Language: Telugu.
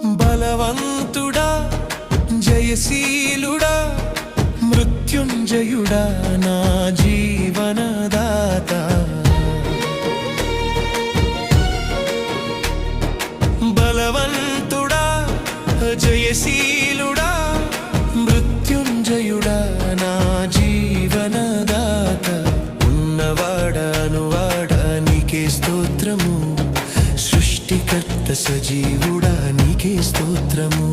బలవంతుడా జయశీలుడా మృత్యుంజయుడా నా జీవనదాత బలవంతుడా జయశీలుడా మృత్యుంజయుడా నా జీవనదాత ఉన్నవాడా నీకే స్తోత్రము సృష్టికర్త సజీవుడా నీకే స్తోత్రము